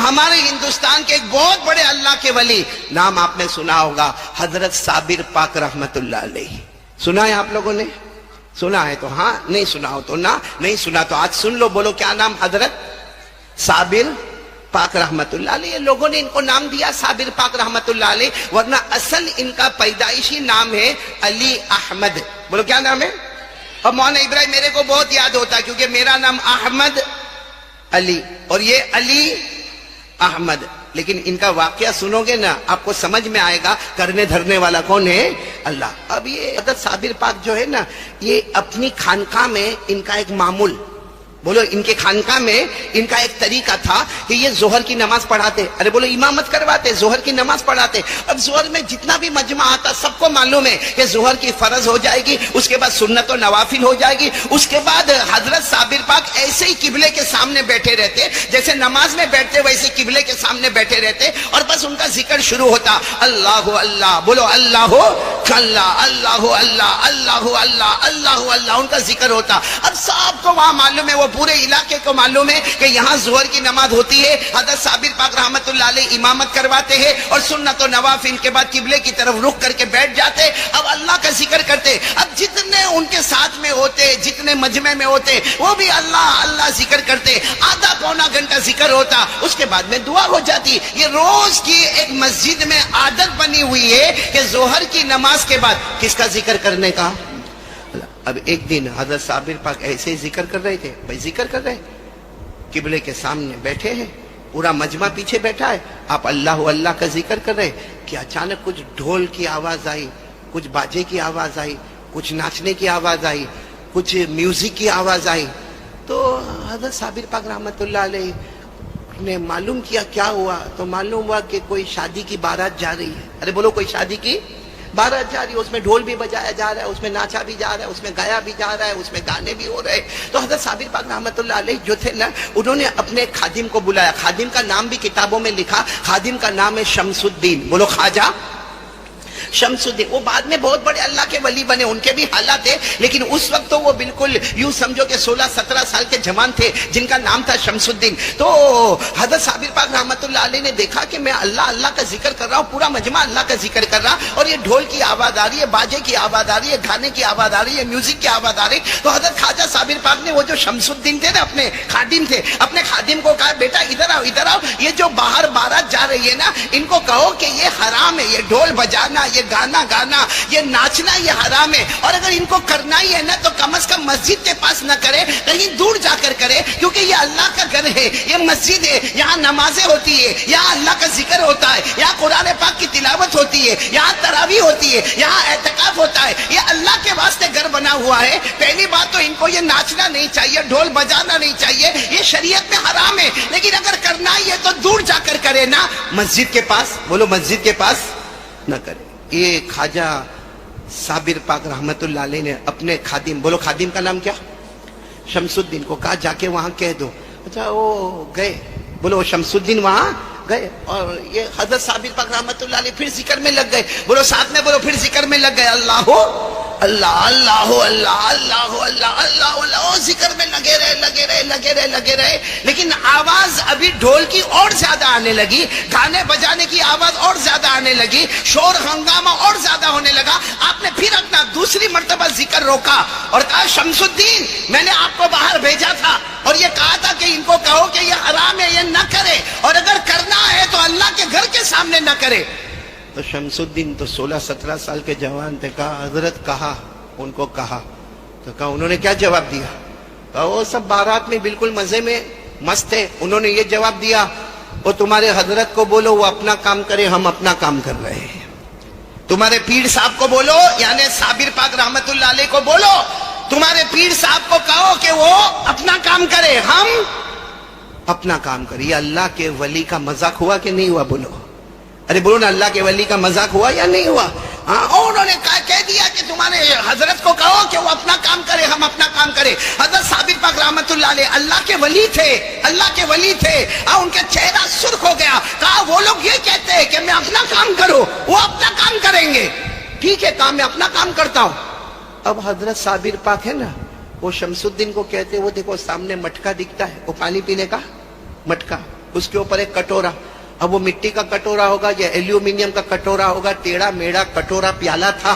ہمارے ہندوستان کے ایک بہت بڑے اللہ کے ولی، نام آپ نے سنا ہوگا، حضرت صابر پاک رحمت اللہ علیہ. سنا ہے آپ لوگوں نے؟ سنا ہے تو ہاں، نہیں سنا ہو تو نہ، نہیں سنا تو آج سن لو. بولو کیا نام؟ حضرت صابر پاک رحمت اللہ علیہ. لوگوں نے ان کو نام دیا صابر پاک رحمت اللہ علیہ، ورنہ اصل ان کا پیدائشی نام ہے علی احمد. بولو کیا نام ہے؟ اور مولانا ابراہیم میرے کو بہت یاد ہوتا کیونکہ میرا نام احمد علی اور یہ علی احمد. لیکن ان کا واقعہ سنو گے نا آپ کو سمجھ میں آئے گا کرنے دھرنے والا کون ہے؟ اللہ. اب یہ حضرت صابر پاک جو ہے نا، یہ اپنی خانقاہ میں ان کا ایک معمول، بولو ان کے خانقاہ میں ان کا ایک طریقہ تھا کہ یہ ظہر کی نماز پڑھاتے. ارے بولو امامت کرواتے، ظہر کی نماز پڑھاتے. اب ظہر میں جتنا بھی مجمع آتا سب کو معلوم ہے کہ ظہر کی فرض ہو جائے گی، اس کے بعد سنت و نوافل ہو جائے گی. اس کے بعد حضرت صابر پاک ایسے ہی قبلے کے سامنے بیٹھے رہتے، جیسے نماز میں بیٹھتے ویسے قبلے کے سامنے بیٹھے رہتے، اور بس ان کا ذکر شروع ہوتا، اللہ اللہ. بولو اللہ اللہ اللہ اللہ اللہ اللہ اللہ اللہ، ان کا ذکر ہوتا. اب سب کو وہاں معلوم ہے، وہ پورے علاقے کو معلوم ہے کہ یہاں ظہر کی نماز ہوتی ہے. حضرت صابر پاک رحمت اللہ علیہ امامت کرواتے ہیں اور سنت و نوافل کے بعد قبلے کی طرف رخ کر کے بیٹھ جاتے. اب اللہ کا ذکر کرتے. اب جتنے ان کے ساتھ میں ہوتے، جتنے مجمع میں ہوتے، وہ بھی اللہ اللہ ذکر کرتے. آدھا پونا گھنٹہ ذکر ہوتا، اس کے بعد میں دعا ہو جاتی. یہ روز کی ایک مسجد میں عادت بنی ہوئی ہے کہ ظہر کی نماز کے بعد کس کا ذکر کرنے کا؟ اب ایک دن حضرت صابر پاک ایسے ہی ذکر کر رہے تھے. بھائی ذکر کر رہے، قبلے کے سامنے بیٹھے ہیں، پورا مجمع پیچھے بیٹھا ہے، آپ اللہ اللہ کا ذکر کر رہے کہ اچانک کچھ ڈھول کی آواز آئی، کچھ باجے کی آواز آئی، کچھ ناچنے کی آواز آئی، کچھ میوزک کی آواز آئی. تو حضرت صابر پاک رحمت اللہ علیہ نے معلوم کیا کیا ہوا، تو معلوم ہوا کہ کوئی شادی کی بارات جا رہی ہے. ارے بولو کوئی شادی کی بارات جا رہی ہے، اس میں ڈھول بھی بجایا جا رہا ہے، اس میں ناچا بھی جا رہا ہے، اس میں گایا بھی جا رہا ہے، اس میں گانے بھی ہو رہے. تو حضرت صابر پاک رحمت اللہ علیہ جو تھے نا، انہوں نے اپنے خادم کو بلایا. خادم کا نام بھی کتابوں میں لکھا، خادم کا نام ہے شمس الدین. بولو خواجہ شمس الدین. وہ بعد میں بہت بڑے اللہ کے ولی بنے، ان کے بھی حالات ہے، لیکن اس وقت تو وہ بالکل یوں سمجھو کہ 16-17 سال کے جوان تھے جن کا نام تھا شمس الدین. تو حضرت صابر پاک رحمت اللہ علیہ نے دیکھا کہ میں اللہ اللہ کا ذکر کر رہا ہوں، پورا مجمع اللہ کا ذکر کر رہا، اور یہ ڈھول کی آواز آ رہی ہے، باجے کی آواز آ رہی ہے، گانے کی آواز آ رہی ہے، میوزک کی آواز آ رہی. تو حضرت خواجہ صابر پاک نے، وہ جو شمس الدین تھے نا، اپنے خادم تھے، اپنے خادم کو کہا بیٹا ادھر آؤ ادھر آؤ، یہ جو باہر بارات جا رہی ہے نا، ان کو کہو کہ یہ حرام ہے، یہ ڈھول بجانا، یہ گانا گانا، یہ ناچنا، یہ حرام ہے. اور اگر ان کو کرنا ہی ہے نا تو کم از کم مسجد کے پاس نہ کرے، کہیں دور جا کر کرے، کیونکہ یہ اللہ کا گھر ہے، یہ مسجد ہے، یہاں نمازیں ہوتی ہے، یہاں اللہ کا ذکر ہوتا ہے، یہاں قرآن پاک کی تلاوت ہوتی ہے، یہاں تراویح ہوتی ہے، یہاں اعتکاف ہوتا ہے. یہ اللہ کے واسطے گھر بنا ہوا ہے. پہلی بات تو ان کو یہ ناچنا نہیں چاہیے، ڈھول بجانا نہیں چاہیے، یہ شریعت میں حرام ہے. لیکن اگر کرنا ہی ہے تو دور جا کر کرے نا، مسجد کے پاس. بولو مسجد کے پاس نہ کرے. یہ خواجہ صابر پاک رحمت اللہ علیہ نے اپنے خادم، بولو خادم کا نام کیا؟ شمس الدین کو کہا جا کے وہاں کہہ دو. اچھا وہ گئے، بولو شمس الدین وہاں گئے، اور یہ حضرت صابر پاک رحمت اللہ علیہ پھر ذکر میں لگ گئے. بولو ساتھ میں بولو، پھر ذکر میں لگ گئے، اللہ اللہ اللہ اللہ اللہ اللہ اللہ اللہ، ذکر میں لگے رہے لگے رہے لگے رہے لگے رہے. لیکن آواز ابھی ڈھول کی اور زیادہ آنے لگی، گانے بجانے کی آواز اور زیادہ آنے لگی، شور ہنگامہ اور زیادہ ہونے لگا. آپ نے پھر اپنا دوسری مرتبہ ذکر روکا اور کہا شمس الدین، میں نے آپ کو باہر بھیجا تھا اور یہ کہا تھا کہ ان کو کہو کہ یہ حرام ہے، یہ نہ کرے، اور اگر کرنا ہے تو اللہ کے گھر کے سامنے نہ کرے. تو شمس الدین تو 16-17 سال کے جوان تھے. کہا حضرت کہا، ان کو کہا تو کہا، انہوں نے کیا جواب دیا؟ کہا وہ سب بارات میں بالکل مزے میں مست تھے. انہوں نے یہ جواب دیا، وہ تمہارے حضرت کو بولو وہ اپنا کام کرے، ہم اپنا کام کر رہے ہیں. تمہارے پیر صاحب کو بولو، یعنی صابر پاک رحمت اللہ علیہ کو بولو، تمہارے پیر صاحب کو کہو کہ وہ اپنا کام کرے، ہم اپنا کام کرے. یہ اللہ کے ولی کا مذاق ہوا کہ نہیں ہوا؟ بولو. ارے بولو نا، اللہ کے ولی کا مذاق ہوا یا نہیں ہوا؟ ہاں. اور انہوں نے کہہ دیا کہ تمہارے حضرت کو کہو کہ وہ اپنا کام کرے، ہم اپنا کام کرے. حضرت صابر پاک رحمت اللہ علیہ اللہ کے ولی تھے، اللہ کے ولی تھے. ان کے چہرہ سرخ ہو گیا. کہا وہ لوگ یہ کہتے ہیں کہ میں اپنا کام کروں، وہ اپنا کام کریں گے. ٹھیک ہے، کام میں اپنا کام کرتا ہوں. اب حضرت صابر پاک ہے نا، وہ شمس الدین کو کہتے، وہ دیکھو سامنے مٹکا دکھتا ہے، وہ پانی پینے کا مٹکا، اس کے اوپر ایک کٹورا. اب وہ مٹی کا کٹورا ہوگا یا ایلومینیم کا کٹورا ہوگا, ٹیڑھا میڑا کٹورا پیالہ تھا.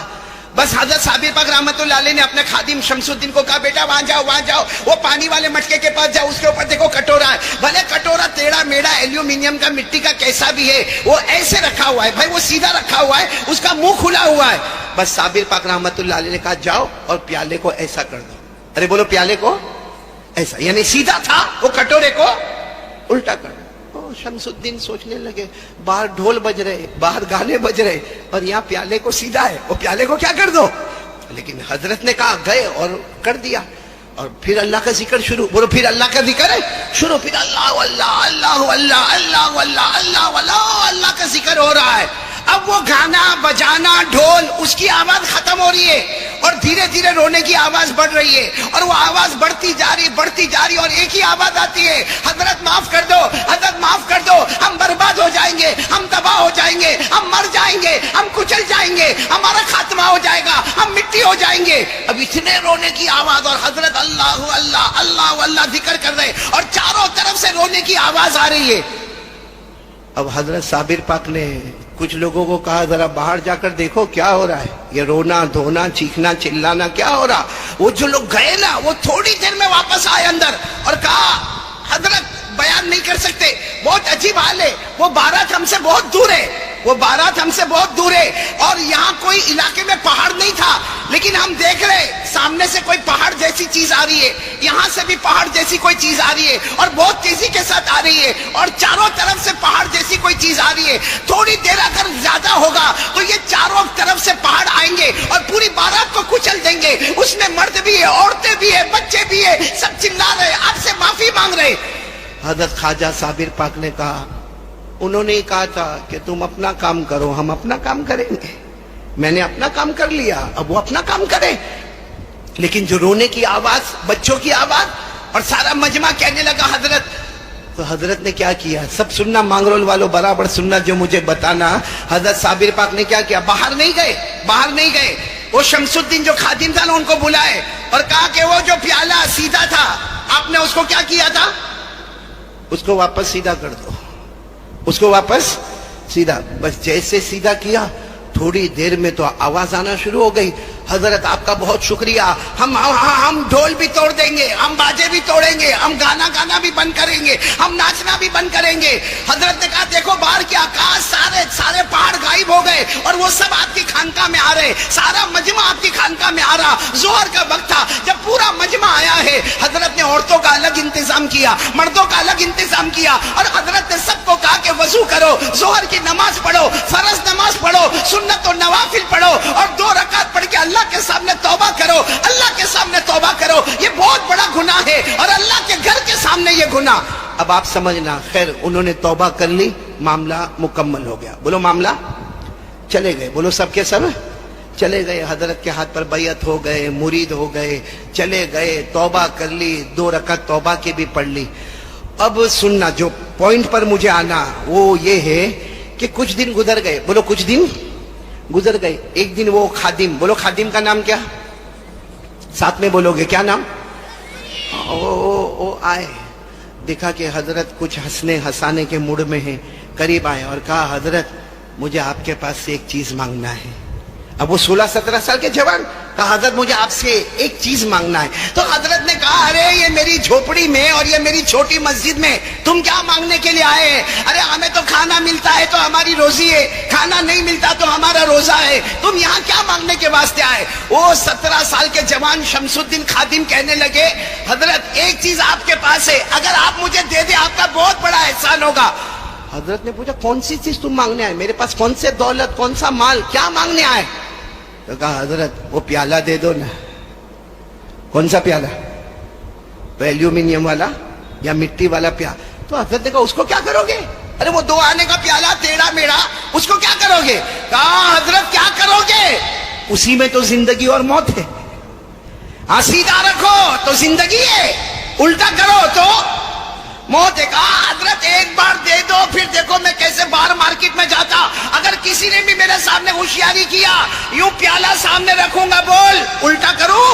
بس حضرت صابر پاک رحمت اللہ علیہ نے اپنے خادم شمس الدین کو کہا بیٹا وہاں جاؤ, وہ پانی والے مٹکے کے پاس جاؤ, اس کے اوپر دیکھو کٹورا ہے. بھلے کٹورا ٹیڑھا میڑا ایلومینیم کا مٹی کا کیسا بھی ہے, وہ ایسے رکھا ہوا ہے بھائی, وہ سیدھا رکھا ہوا ہے, اس کا منہ کھلا ہوا ہے. بس صابر پاک رحمت اللہ علیہ نے کہا جاؤ اور پیالے کو ایسا کر دو. ارے بولو پیالے کو ایسا, یعنی سیدھا تھا, وہ کٹورے کو الٹا کر دو. شمس الدین سوچنے لگے باہر ڈھول بج رہے, باہر گانے بج رہے, اور یہاں پیالے کو سیدھا ہے, وہ پیالے کو کیا کر دو. لیکن حضرت نے کہا گئے اور کر دیا. اور پھر اللہ کا ذکر شروع, بولو پھر اللہ کا ذکر ہے شروع, پھر اللہ اللہ اللہ اللہ اللہ اللہ اللہ اللہ اللہ کا ذکر ہو رہا ہے. اب وہ گانا بجانا ڈھول اس کی آواز ختم ہو رہی ہے, اور دھیرے دھیرے رونے کی آواز بڑھ رہی ہے, اور وہ آواز بڑھتی جا رہی, اور ایک ہی آواز آتی ہے, حضرت معاف کر دو, حضرت معاف کر دو, ہم برباد ہو جائیں گے, ہم تباہ ہو جائیں گے, ہم مر جائیں گے, ہم کچل جائیں گے, ہمارا خاتمہ ہو جائے گا, ہم مٹی ہو جائیں گے. اب اتنے رونے کی آواز, اور حضرت اللہ اللہ اللہ اللہ ذکر کر رہے, اور چاروں طرف سے رونے کی آواز آ رہی ہے. اب حضرت صابر پاک نے کچھ لوگوں کو کہا ذرا باہر جا کر دیکھو کیا ہو رہا ہے, یہ رونا دھونا چیخنا چلانا کیا ہو رہا. وہ جو لوگ گئے نا, وہ تھوڑی دیر میں واپس آئے اندر, اور کہا حضرت بیان نہیں کر سکتے, بہت عجیب حال ہے, وہ بارات ہم سے بہت دور ہے, وہ بارات ہم سے بہت دور ہے, اور یہاں کوئی علاقے میں پہاڑ نہیں تھا, لیکن ہم دیکھ رہے سامنے سے کوئی پہاڑ جیسی چیز آ رہی ہے, یہاں سے بھی پہاڑ جیسی کوئی چیز آ رہی ہے, اور بہت تیزی کے ساتھ آ رہی ہے, اور چاروں طرف سے پہاڑ جیسی کوئی چیز آ رہی ہے. تھوڑی دیر اگر زیادہ ہوگا تو یہ چاروں طرف سے پہاڑ آئیں گے اور پوری بارات کو کچل دیں گے. اس میں مرد بھی ہے, عورتیں بھی ہے, بچے بھی ہے, سب چلا رہے, آپ سے معافی مانگ رہے. حضرت خواجہ صابر پاک نے کہا, انہوں نے کہا تھا کہ تم اپنا کام کرو, ہم اپنا کام کریں گے. میں نے اپنا کام کر لیا, اب وہ اپنا کام کرے. لیکن جو رونے کی آواز, بچوں کی آواز, اور سارا مجمع کہنے لگا حضرت. تو حضرت نے کیا کیا, سب سننا مانگرول والوں برابر سننا جو مجھے بتانا. حضرت صابر پاک نے کیا کیا, باہر نہیں گئے, وہ شمس الدین جو خادم تھا نا, ان کو بلائے اور کہا کہ وہ جو پیالہ سیدھا تھا, آپ نے اس کو کیا کیا تھا, اس کو واپس سیدھا کر دو, اس کو واپس سیدھا. بس جیسے سیدھا کیا, تھوڑی دیر میں تو آواز آنا شروع ہو گئی. حضرت آپ کا بہت شکریہ, ہم ڈھول بھی توڑ دیں گے, ہم باجے بھی توڑیں گے, ہم گانا بھی بند کریں گے, ہم ناچنا بھی بند کریں گے. حضرت نے کہا دیکھو باہر کیا, آکاش سارے پہاڑ غائب ہو گئے, اور وہ سب آپ کی خانقاہ میں آ رہے, سارا مجمع آپ کی خانقاہ میں آ رہا. ظہر کا وقت تھا, جب پورا مجمع آیا ہے, حضرت نے عورتوں کا الگ انتظام کیا, مردوں کا الگ انتظام کیا, اور حضرت نے سب کو کہا کہ وضو کرو, ظہر کی نماز پڑھو, فرض نماز پڑھو, سنت و نوافل پڑھو, اور 2 رکعت پڑھ کے اللہ کے سامنے توبہ کرو, اللہ کے سامنے توبہ کرو. یہ بہت بڑا گناہ ہے, اور اللہ کے گھر کے سامنے یہ گناہ. اب آپ سمجھنا, خیر انہوں نے توبہ کر لی, معاملہ مکمل ہو گیا. بولو معاملہ, چلے گئے, بولو سب کے سب چلے گئے. حضرت کے ہاتھ پر بیعت ہو گئے, مرید ہو گئے, چلے گئے, توبہ کر لی, 2 رکعت توبہ کی بھی پڑھ لی. اب سننا, جو پوائنٹ پر مجھے آنا وہ یہ ہے کہ کچھ دن گزر گئے, بولو کچھ دن گزر گئے. ایک دن وہ خادم, بولو خادم کا نام کیا, ساتھ میں بولو گے کیا نام, وہ آئے, دیکھا کہ حضرت کچھ ہنسنے ہنسانے کے موڈ میں ہیں, قریب آئے اور کہا حضرت مجھے آپ کے پاس سے ایک چیز مانگنا ہے. اب وہ 16-17 سال کے جوان, کہا حضرت مجھے آپ سے ایک چیز مانگنا ہے. تو حضرت نے کہا ارے یہ میری جھوپڑی میں اور یہ میری چھوٹی مسجد میں تم کیا مانگنے کے لیے آئے ہیں؟ ارے ہمیں تو کھانا ملتا ہے تو ہماری روزی ہے, کھانا نہیں ملتا تو ہمارا روزہ ہے, تم یہاں کیا مانگنے کے واسطے آئے؟ وہ 17 سال کے جوان شمس الدین خادم کہنے لگے حضرت ایک چیز آپ کے پاس ہے, اگر آپ مجھے دے دیں آپ کا بہت بڑا احسان ہوگا. حضرت نے پوچھا کون سی چیز تم مانگنے آئے, میرے پاس کون سے دولت کون سا مال, کیا مانگنے آئے؟ تو کہا حضرت وہ پیالہ دے دو نا. کون سا پیالہ, ایلومینیم والا یا مٹی والا پیالہ؟ تو حضرت نے کہا اس کو کیا کرو گے؟ ارے وہ 2 آنے کا پیالہ ٹیڑھا میڑھا, اس کو کیا کرو گے؟ کہا حضرت کیا کرو گے, اسی میں تو زندگی اور موت ہے. ہاں سیدھا رکھو تو زندگی ہے, الٹا کرو تو موت ہے. کہا حضرت ایک بار دے دو, پھر دیکھو میں کیسے باہر مارکیٹ میں جاتا, اگر کسی نے بھی میرے سامنے ہوشیاری کیا یوں پیالہ سامنے رکھوں گا, بول الٹا کروں.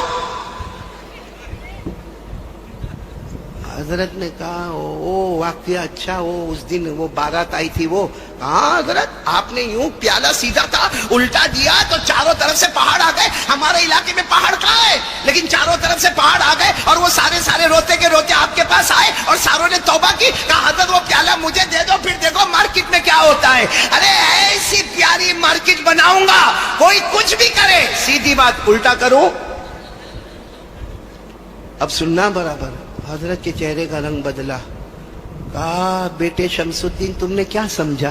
حضرت نے کہا او واقعہ اچھا، وہ اس دن وہ بارات آئی تھی، وہ کہاں حضرت آپ نے یوں پیالہ سیدھا تھا الٹا دیا تو چاروں طرف سے پہاڑ آ گئے. ہمارے علاقے میں پہاڑ کہاں ہے، لیکن چاروں طرف سے پہاڑ آ گئے اور وہ سارے روتے کے روتے آپ کے پاس آئے اور ساروں نے توبہ کی. کہا حضرت وہ پیالہ مجھے دے دو، پھر دیکھو مارکیٹ میں کیا ہوتا ہے. ارے ایسی پیاری مارکیٹ بناؤں گا، کوئی کچھ بھی کرے سیدھی بات الٹا کروں. اب سننا برابر. حضرت کے چہرے کا رنگ بدلا. کہا بیٹے شمس الدین تم نے کیا سمجھا؟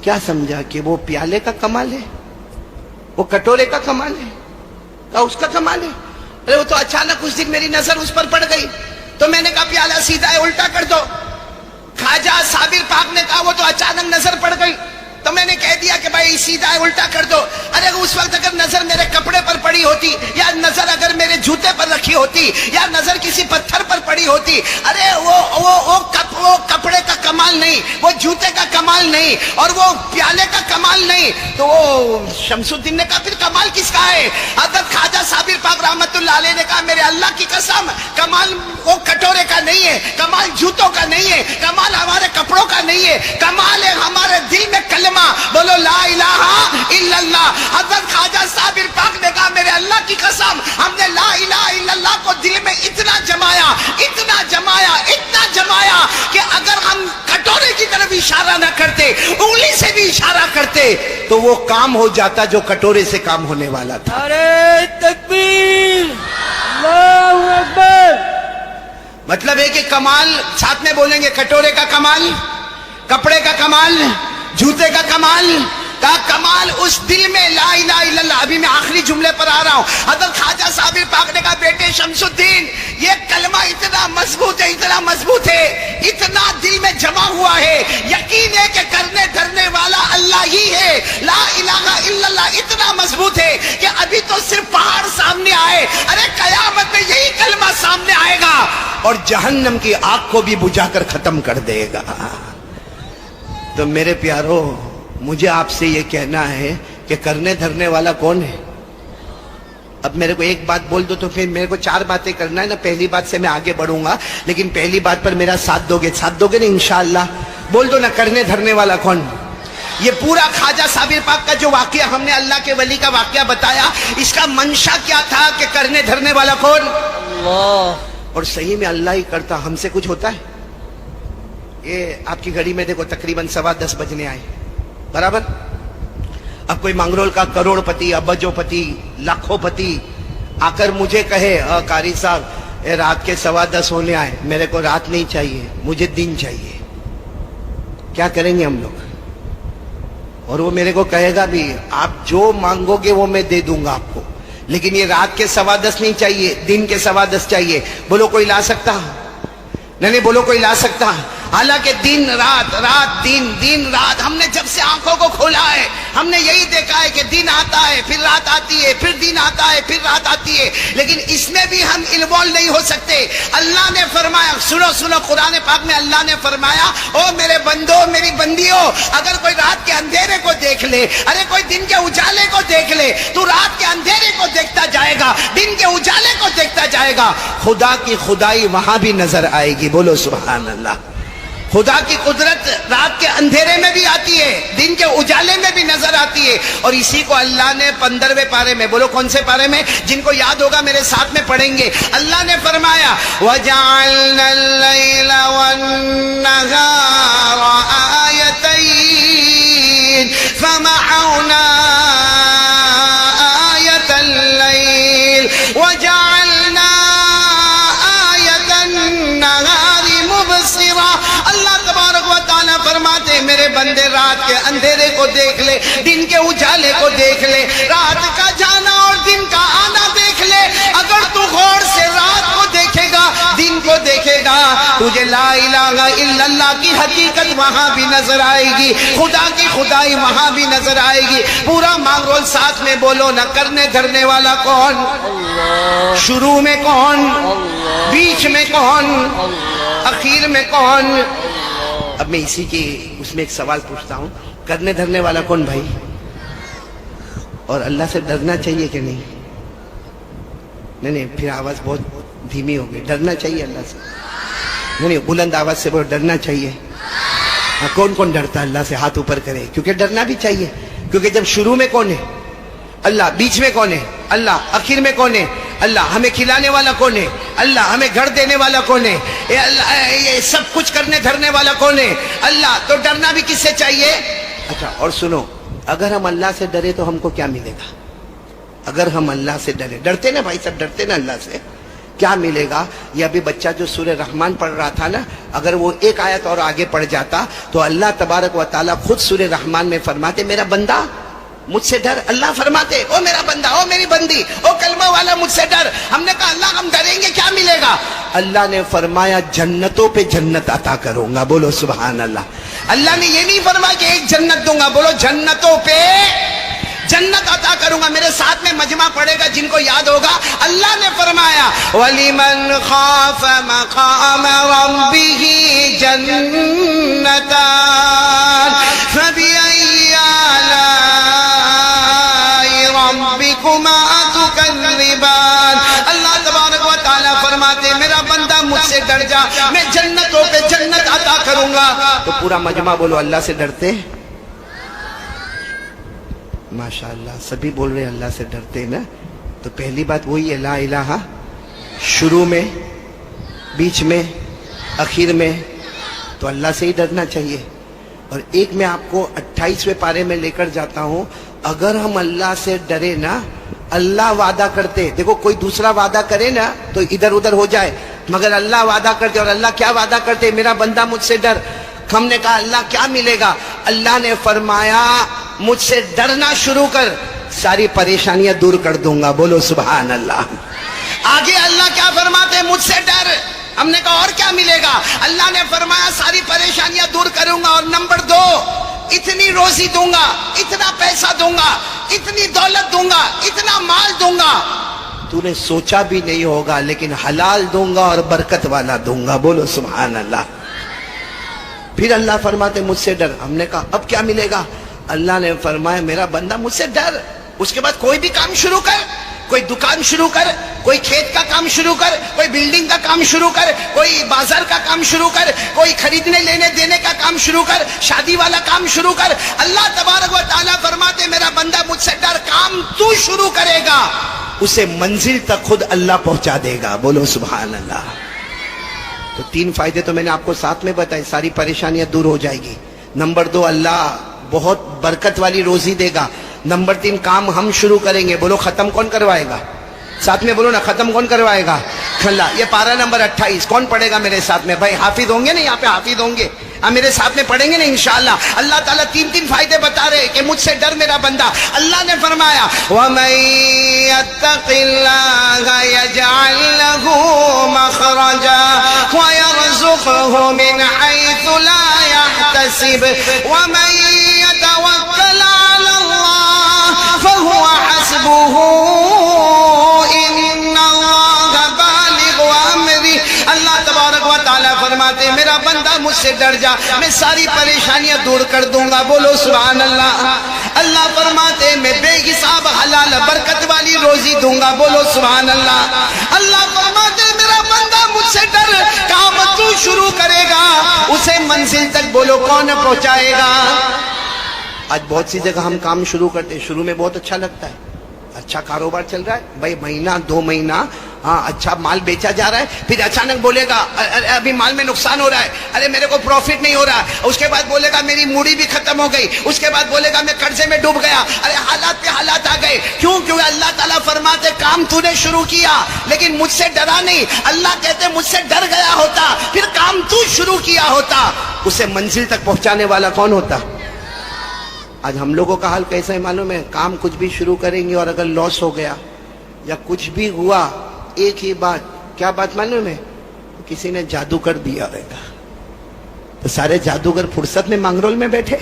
کیا سمجھا کہ وہ پیالے کا کمال ہے، وہ کٹورے کا کمال ہے؟ کہا اس کا کمال ہے. ارے وہ تو اچانک اس دن میری نظر اس پر پڑ گئی تو میں نے کہا پیالہ سیدھا ہے الٹا کر دو. خواجہ صابر پاک نے کہا وہ تو اچانک نظر پڑ گئی تو میں نے کہہ دیا کہ بھائی سیدھا ہے الٹا کر دو. ارے اس وقت اگر نظر میرے کپڑے پر پڑی ہوتی، یا نظر اگر میرے جوتے پر رکھی ہوتی، یا نظر کسی پتھر پر پڑی ہوتی، ارے وہ کپڑے کا کمال نہیں، وہ جوتے کا کمال نہیں، اور وہ پیالے کا کمال نہیں، تو وہ شمس الدین نے کہا پھر کمال کس کا ہے؟ حضرت خواجہ صابر پاک رحمت اللہ علیہ نے کہا میرے اللہ کی قسم کمال وہ کٹورے کا نہیں ہے، کمال جوتوں کا نہیں ہے، کمال ہمارے کپڑوں کا نہیں ہے، کمال ہے ہمارے دل میں کلمہ. بولو لا الہ الا اللہ. حضرت خواجہ صابر پاک نے کہا میرے اللہ کی قسم ہم نے لا الہ الا اللہ کو دل میں اتنا جمایا، اتنا جمایا، اتنا جمایا کہ اگر ہم کٹورے کی طرف اشارہ نہ کرتے، انگلی سے بھی اشارہ کرتے تو وہ کام ہو جاتا جو کٹورے سے کام ہونے والا تھا. نعرہ تکبیر، اللہ اکبر. مطلب ہے کہ کمال ساتھ میں بولیں گے، کٹورے کا کمال، کپڑے کا کمال، جوتے کا کمال، کا کمال اس دل میں لا الہ الا اللہ. ابھی میں آخری جملے پر آ رہا ہوں. حضرت خواجہ صابر پاک نے کہا بیٹے شمس الدین یہ کلمہ اتنا مضبوط ہے، اتنا مضبوط ہے، اتنا دل میں جمع ہوا ہے، یقین ہے کہ کرنے دھرنے والا اللہ ہی ہے. لا الہ الا اللہ اتنا مضبوط ہے کہ ابھی تو صرف پہاڑ سامنے آئے، ارے قیامت میں یہی کلمہ سامنے آئے گا اور جہنم کی آگ کو بھی بجھا کر ختم کر دے گا. تو میرے پیارو مجھے آپ سے یہ کہنا ہے کہ کرنے دھرنے والا کون ہے؟ اب میرے کو ایک بات بول دو تو پھر میرے کو 4 باتیں کرنا ہے نا. پہلی بات سے میں آگے بڑھوں گا لیکن پہلی بات پر میرا ساتھ دو گے نا انشاءاللہ؟ بول دو نا کرنے دھرنے والا کون؟ یہ پورا خواجہ صابر پاک کا جو واقعہ ہم نے اللہ کے ولی کا واقعہ بتایا، اس کا منشا کیا تھا کہ کرنے دھرنے والا کون؟ اللہ. اور صحیح میں اللہ ہی کرتا. ہم سے کچھ ہوتا ہے؟ یہ آپ کی گھڑی میں دیکھو تقریباً 10:15 بجنے آئے برابر. اب کوئی مانگرول کا کروڑ پتی، ابجو پتی، لاکھوں پتی آ کر مجھے کہے قاری صاحب رات کے 10:15 ہونے آئے، میرے کو رات نہیں چاہیے، مجھے دن چاہیے. کیا کریں گے ہم لوگ؟ اور وہ میرے کو کہے گا بھی آپ جو مانگو گے وہ میں دے دوں گا آپ کو، لیکن یہ رات کے 10:15 نہیں چاہیے، دن کے 10:15 چاہیے. بولو کوئی لا سکتا؟ نہیں بولو کوئی لا سکتا؟ حالانکہ دن رات، رات دن، دن رات، ہم نے جب سے آنکھوں کو کھولا ہے ہم نے یہی دیکھا ہے کہ دن آتا ہے پھر رات آتی ہے، پھر دن آتا ہے پھر رات آتی ہے، لیکن اس میں بھی ہم انوالو نہیں ہو سکتے. اللہ نے فرمایا، سنو قرآن پاک میں اللہ نے فرمایا او میرے بندو میری بندیوں، اگر کوئی رات کے اندھیرے کو دیکھ لے، ارے کوئی دن کے اجالے کو دیکھ لے، تو رات کے اندھیرے کو دیکھتا جائے گا، دن کے اجالے کو دیکھتا جائے گا، خدا کی خدائی وہاں بھی نظر آئے گی. بولو سبحان اللہ. خدا کی قدرت رات کے اندھیرے میں بھی آتی ہے، دن کے اجالے میں بھی نظر آتی ہے. اور اسی کو اللہ نے 15ویں پارے میں، بولو کون سے پارے میں؟ جن کو یاد ہوگا میرے ساتھ میں پڑھیں گے. اللہ نے فرمایا وَجَعَلْنَا اللَّيْلَ وَالنَّهَارَ آيَتَيْنِ فَمَحَوْنَا آيَةَ اللَّيْلِ وَجَعَلْنَا آيَةَ النَّهَارِ مُبْصِرًا. اللہ تبارک و تعالیٰ فرماتے میرے بندے رات کے اندھیرے کو دیکھ لے، دن کے اجالے کو دیکھ لے، رات کا جانا اور دن کا آنا دیکھ لے. اگر تو غور سے رات کو دیکھے گا، دن کو دیکھے گا، تجھے لا الہ الا اللہ کی حقیقت وہاں بھی نظر آئے گی، خدا کی خدائی وہاں بھی نظر آئے گی. پورا مانگرول ساتھ میں بولو نا. کرنے دھرنے والا کون؟ اللہ. شروع میں کون؟ اللہ. بیچ میں کون؟ اللہ. اخیر میں کون؟ اب میں اسی کی اس میں ایک سوال پوچھتا ہوں، کرنے دھرنے والا کون بھائی؟ اور اللہ سے ڈرنا چاہیے کہ نہیں؟ نہیں پھر آواز بہت دھیمی ہو گئی. ڈرنا چاہیے اللہ سے. نہیں بلند آواز سے بولو ڈرنا چاہیے. ہاں کون کون ڈرتا ہے اللہ سے؟ ہاتھ اوپر کرے. کیونکہ ڈرنا بھی چاہیے. کیونکہ جب شروع میں کون ہے؟ اللہ. بیچ میں کون ہے؟ اللہ. آخر میں کون ہے؟ اللہ. ہمیں کھلانے والا کون ہے؟ اللہ. ہمیں گھر دینے والا کون ہے؟ اے اللہ. یہ سب کچھ کرنے دھرنے والا کون ہے؟ اللہ. تو ڈرنا بھی کس سے چاہیے؟ اچھا اور سنو، اگر ہم اللہ سے ڈرے تو ہم کو کیا ملے گا؟ اگر ہم اللہ سے ڈرے، ڈرتے نا بھائی سب ڈرتے نا اللہ سے، کیا ملے گا؟ یہ ابھی بچہ جو سورہ رحمان پڑھ رہا تھا نا، اگر وہ ایک آیت اور آگے پڑھ جاتا تو اللہ تبارک و تعالیٰ خود سورہ رحمان میں فرماتے میرا بندہ مجھ سے ڈر. اللہ فرماتے او میرا بندہ، او میری بندی، او کلمہ والا مجھ سے ڈر. ہم نے کہا اللہ ہم ڈریں گے کیا ملے گا؟ اللہ نے فرمایا جنتوں پہ جنت عطا کروں گا. بولو سبحان اللہ. اللہ نے یہ نہیں فرمایا کہ ایک جنت دوں گا، بولو جنتوں پہ جنت عطا کروں گا. میرے ساتھ میں مجمع پڑے گا جن کو یاد ہوگا. اللہ نے فرمایا وَلِمَنْ خَافَ مَقَامَ رَبِّهِ جَنَّتَانِ فَبِأَيِّ آلَاءِ رَبِّكُمَا تُكَذِّبَانِ. اللہ تبارک و تعالیٰ فرماتے میرا بندہ مجھ سے ڈر جا، میں جنتوں پہ جنت عطا کروں گا. تو پورا مجمع بولو اللہ سے ڈرتے. ماشاءاللہ سبھی بول رہے اللہ سے ڈرتے نا. تو پہلی بات وہی ہے لا الہ، شروع میں بیچ میں اخیر میں تو اللہ سے ہی ڈرنا چاہیے. اور ایک میں آپ کو 28ویں پارے میں لے کر جاتا ہوں. اگر ہم اللہ سے ڈرے نا، اللہ وعدہ کرتے، دیکھو کوئی دوسرا وعدہ کرے نا تو ادھر ادھر ہو جائے، مگر اللہ وعدہ کرتے. اور اللہ کیا وعدہ کرتے؟ میرا بندہ مجھ سے ڈر. ہم نے کہا اللہ کیا ملے گا؟ اللہ نے فرمایا مجھ سے ڈرنا شروع کر، ساری پریشانیاں دور کر دوں گا. بولو سبحان اللہ. آگے اللہ کیا فرماتے؟ مجھ سے ڈر. ہم نے کہا اور کیا ملے گا؟ اللہ نے فرمایا ساری پریشانیاں دور کروں گا. اور نمبر 2، اتنی روزی دوں گا، اتنا پیسہ دوں گا، اتنی دولت دوں گا، اتنا مال دوں گا تو نے سوچا بھی نہیں ہوگا، لیکن حلال دوں گا اور برکت والا دوں گا. بولو سبحان اللہ. پھر اللہ فرماتے مجھ سے ڈر. ہم نے کہا اب کیا ملے گا؟ اللہ نے فرمایا میرا بندہ مجھ سے ڈر. اس کے بعد کوئی بھی کام شروع کر، کوئی دکان شروع کر، کوئی کھیت کا کام شروع کر، کوئی بلڈنگ کا کام شروع کر، کوئی بازار کا کام شروع کر، کوئی خریدنے لینے دینے کا کام شروع کر، شادی والا کام شروع کر. اللہ تبارک و تعالیٰ فرماتے میرا بندہ مجھ سے ڈر. کام تو شروع کرے گا اسے منزل تک خود اللہ پہنچا دے گا. بولو سبحان اللہ. تو 3 فائدے تو میں نے آپ کو ساتھ میں بتائے، ساری پریشانیاں دور ہو جائے گی. نمبر 2، اللہ بہت برکت والی روزی دے گا. نمبر 3، کام ہم شروع کریں گے. بولو ختم کون کروائے گا؟ ساتھ میں بولو نا، ختم کون کروائے گا؟ اللہ. یہ پارہ نمبر 28 کون پڑھے گا میرے ساتھ میں؟ بھائی حافظ ہوں گے نا یہاں پہ؟ حافظ ہوں گے میرے ساتھ میں پڑھیں گے نا انشاءاللہ. اللہ تعالیٰ 3 فائدے بتا رہے کہ مجھ سے ڈر میرا بندہ. اللہ نے فرمایا وَمَن يَتَّقِ اللَّهَ يَجْعَل لَّهُ مَخْرَجًا وَيَرْزُقْهُ مِنْ حَيْثُ لَا يَحْتَسِبُ وَمَن يَتَوَكَّلْ عَلَى اللَّهِ فَهُوَ حَسْبُهُ إِنَّ اللَّهَ بَالِغُ أَمْرِهِ. اللہ تبارک و تعالیٰ فرماتے میرا بندہ مجھ سے ڈر جا، میں ساری پریشانیاں دور کر دوں گا. بولو سبحان اللہ. اللہ فرماتے میں بے حساب حلال برکت والی روزی دوں گا. بولو سبحان اللہ. اللہ فرماتے میرا بندہ مجھ سے ڈر، کام تو شروع کرے گا اسے منزل تک بولو کون پہنچائے گا. آج بہت سی جگہ ہم کام شروع کرتے ہیں، شروع میں بہت اچھا لگتا ہے، اچھا کاروبار چل رہا ہے بھائی، مہینہ 2 مہینہ ہاں اچھا مال بیچا جا رہا ہے. پھر اچانک بولے گا ابھی مال میں نقصان ہو رہا ہے، ارے میرے کو پروفٹ نہیں ہو رہا. اس کے بعد بولے گا میری موڑی بھی ختم ہو گئی. اس کے بعد بولے گا میں قرضے میں ڈوب گیا. ارے حالات پہ حالات آ گئے. کیوں؟ کیونکہ اللہ تعالیٰ فرماتے کام تو نے شروع کیا لیکن مجھ سے ڈرا نہیں. اللہ کہتے مجھ سے ڈر گیا ہوتا پھر کام تو شروع کیا ہوتا، اسے منزل تک پہنچانے والا کون ہوتا؟ آج ہم لوگوں کا حال کیسا ہے معلوم ہے؟ کام کچھ بھی شروع کریں گے اور اگر لاس ہو گیا یا کچھ بھی ہوا، ایک ہی بات، کیا بات معلوم ہے؟ کسی نے جادو کر دیا ہوگا. تو سارے جادوگر فرصت میں مانگرول میں بیٹھے.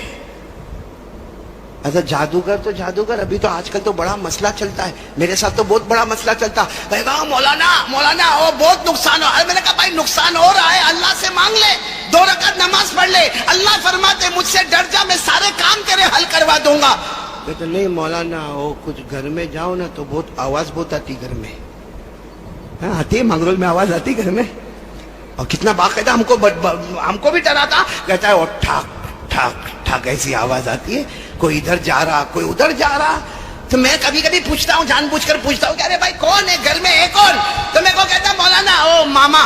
ایسا جادوگر تو جادوگر. ابھی تو آج کل تو بڑا مسئلہ چلتا ہے، میرے ساتھ تو بہت بڑا مسئلہ چلتا. کہے گا مولانا وہ بہت نقصان ہو. ارے میں نے کہا بھائی نقصان ہو رہا ہے اللہ سے مانگ لے، 2 رکعت نماز پڑھ لے. اللہ فرماتے مجھ سے ڈر جا، میں سارے کام تیرے حل کروا دوں گا. کہتے نہیں مولانا وہ کچھ گھر میں جاؤ نا تو بہت آواز بہت آتی گھر میں. آتی ہے مانگرول میں آواز آتی گھر میں؟ اور کتنا باقاعدہ ہم کو بھی ڈراتا. کہتا ہے وہ ٹھاک ٹھاک ٹھاک ایسی آواز آتی ہے, کوئی ادھر جا رہا کوئی ادھر جا رہا. تو میں کبھی کبھی پوچھتا ہوں, جان بوجھ کر پوچھتا ہوں کہ ارے بھائی کون ہے گھر میں, ہے کون؟ تو میرے کو کہتا ہے مولانا او ماما.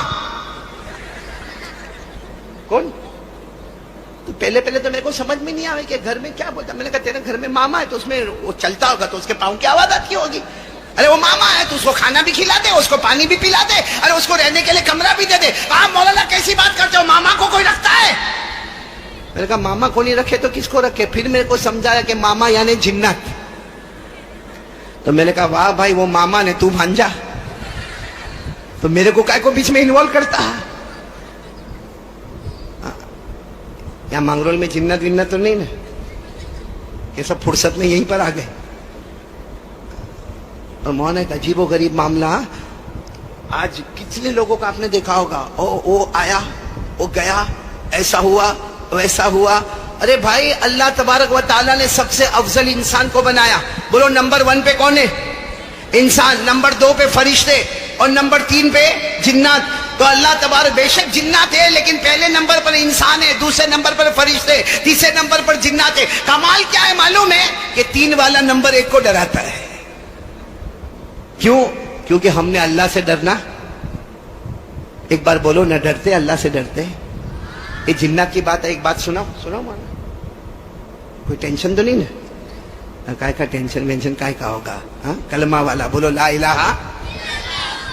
کون؟ تو پہلے تو میرے کو سمجھ میں نہیں آئے کہ گھر میں کیا بولتا. میں نے کہا تیرے گھر میں ماما ہے تو اس میں وہ چلتا ہوگا تو اس کے پاؤں کی آواز آتی ہوگی. ارے وہ ماما ہے تو اس کو کھانا بھی کھلا دے, اس کو پانی بھی پلا دے, ارے اس کو رہنے کے لیے کمرہ بھی دے دے. آپ مولانا کیسی بات کرتے ہو, ماما کو کوئی رکھتا ہے؟ میں نے کہا ماما کو نہیں رکھے تو کس کو رکھے؟ پھر میرے کو سمجھایا کہ ماما یعنی جنت. تو میں نے کہا واہ بھائی وہ ماما نے, تو بھانجا, تو میرے کو کائے کو بیچ میں انوالو کرتا ہے؟ یا مانگرول میں جنت ونت تو نہیں نا, یہ سب فرصت میں یہیں پر آ گئے. اور مولانا ایک عجیب و غریب معاملہ, آج کتنے لوگوں کا آپ نے دیکھا ہوگا, وہ آیا وہ گیا, ایسا ہوا ویسا ہوا. ارے بھائی اللہ تبارک و تعالیٰ نے سب سے افضل انسان کو بنایا. بولو نمبر 1 پہ کون ہے؟ انسان. نمبر 2 پہ فرشتے, اور نمبر 3 پہ جنات. تو اللہ تبارک, بے شک جنات ہے لیکن پہلے نمبر پر انسان ہے, دوسرے نمبر پر فرشتے, تیسرے نمبر پر جنات ہے. کمال کیا ہے معلوم ہے؟ کہ 3 والا نمبر 1 کو ڈراتا ہے. کیوں؟ کیونکہ ہم نے اللہ سے ڈرنا. ایک بار بولو نہ ڈرتے, اللہ سے ڈرتے. یہ جنات کی بات ہے, ایک بات سناؤ مانا. کوئی ٹینشن تو نہیں نا؟ کائے کا ٹینشن وینشن کائے کا ہوگا؟ ہاں کلمہ والا بولو لا الہ.